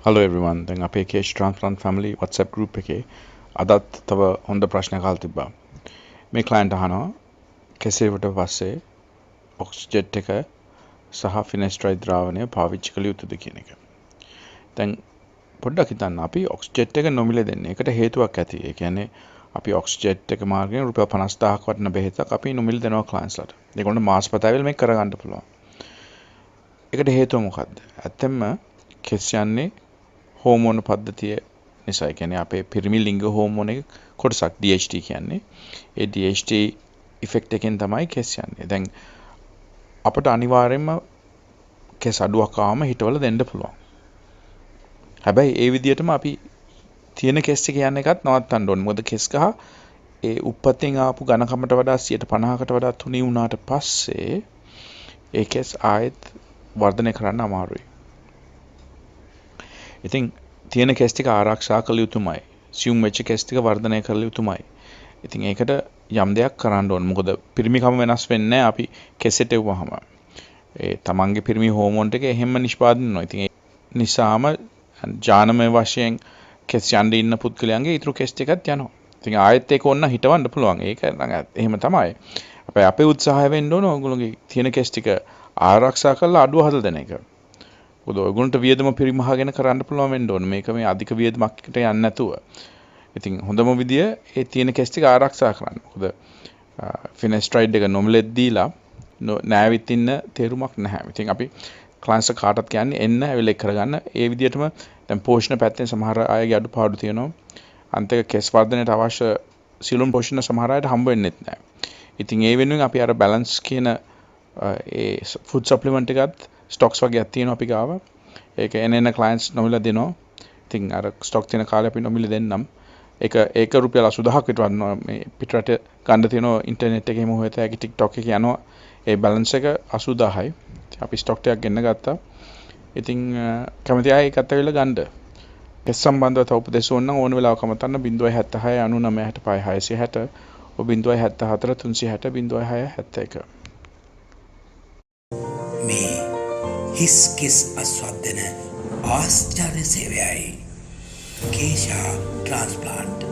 Hello everyone. දැන් අපේ keshatransplant family WhatsApp group එකේ අදත් තව හොඳ ප්‍රශ්නයක් අහලා තිබ්බා. මේ client අහනවා කෙසේවට පස්සේ ඔක්සිජන් එක සහ ෆිනස්ට්‍රයිඩ් ද්‍රාවණය පාවිච්චි කළ යුතුද කියන එක. දැන් පොඩ්ඩක් හිතන්න අපි ඔක්සිජන් එක නොමිලේ දෙන්නේ. ඒකට හේතුවක් ඇති. ඒ කියන්නේ අපි ඔක්සිජන් එක මාර්ගයෙන් රුපියල් 50000ක් වටින බෙහෙතක් අපි නොමිලේ දෙනවා clientsලාට. ඒගොල්ලෝ මාසපතාවිල් මේක කරගන්න පුළුවන්. ඒකට හේතුව මොකද්ද? ඇත්තෙන්ම කෙස් යන්නේ හෝමෝන පද්ධතිය නිසා. කියන්නේ අපේ පිරිමි ලිංග හෝමෝන එක කොටසක් DHT කියන්නේ. ඒ DHT ඉෆෙක්ට් එකෙන් තමයි කෙස් යන්නේ. දැන් අපට අනිවාර්යයෙන්ම කෙස් අඩුවක් ආවම හිටවල දෙන්න පුළුවන්. හැබැයි ඒ විදිහටම අපි තියෙන කෙස් එක යන එකත් නවත්තන්න ඕනේ. මොකද කෙස් ගහ ඒ උප්පත්තියෙන් ආපු ඝනකමට වඩා 50%කට වඩා තුනී වුණාට පස්සේ ඒ කෙස් ආයෙත් වර්ධනය කරන්න අමාරුයි. ඉතින් තියෙන කෙස් ටික ආරක්ෂා කළ යුතුමයි. සියුම් වෙච්ච කෙස් ටික වර්ධනය කළ යුතුමයි. ඉතින් ඒකට යම් දෙයක් කරන්න ඕන. මොකද පිරිමිකම වෙනස් වෙන්නේ නැහැ අපි කෙසෙට එවුවහම. ඒ තමන්ගේ පිරිමි හෝමෝන් ටික එහෙම නිෂ්පාදනය වෙනවා. ඉතින් ඒ නිසාම ජානමය වශයෙන් කෙස් යන්න ඉන්න පුද්ගලයන්ගේ ඊටු කෙස් ටිකත් යනවා. ඉතින් ආයෙත් ඒක ඕන්න හිටවන්න පුළුවන්. ඒක එහෙම තමයි. අපේ උත්සාහය වෙන්න ඕන ඔයගොල්ලෝගේ තියෙන කෙස් ටික ආරක්ෂා කරලා අඩුව හදලා දෙන එක. මොකද ඔයගොල්ලන්ට වියදම පරිමහගෙන කරන්න පුළුවන් වෙන්න ඕනේ. මේක මේ අධික වියදමක් එකට යන්නේ නැතුව. ඉතින් හොඳම විදිය ඒ තියෙන කෙස් ටික ආරක්ෂා කරන්න. මොකද ෆිනස්ට්‍රයිඩ් එක නොමිලෙත් දීලා නෑවිත් ඉන්න තේරුමක් නැහැ. ඉතින් අපි ක්ලයන්ට්ස් කාටත් කියන්නේ එන්න ඇවිල්ලා එක් කරගන්න. ඒ විදියටම දැන් පෝෂණ පැත්තෙන් සමහර අයගේ අඩුපාඩු තියෙනවා. අන්තික කෙස් වර්ධනයට අවශ්‍ය සියලුම පෝෂණ සමහර අයට හම්බ වෙන්නේ නැහැ. ඉතින් ඒ වෙනුවෙන් අපි අර බැලන්ස් කියන ඒ ෆුඩ් සප්ලිමන්ට් එකත් ස්ටොක්ස් වගේක් තියෙනවා අපි ගාව. ඒක එන ක්ලයන්ට්ස් නොමිලේ දෙනවා. ඉතින් අර ස්ටොක් තියෙන කාලේ අපි නොමිලේ දෙන්නම්. ඒක රුපියල් 80000ක් විතර වන්න මේ පිටරට ගන්න තියෙනවා ඉන්ටර්නෙට් එකේ මොහොත ඇකි TikTok එකේ යනවා. ඒ බැලන්ස් එක 80000යි. අපි ස්ටොක් ටිකක් ගෙන්න ගත්තා. ඉතින් කැමති අය ඒකත් ඇවිල්ලා ගන්න. කෙස් සම්බන්ධව තව උපදෙස් ඕන නම් ඕන වෙලාවක මතන්න 076 96 65 660 074 360 0671 මේ හිස් කෙස් අස්වද්දන ආශ්චර්ය සේවයයි කේෂා ට්‍රාන්ස්ප්ලාන්ට්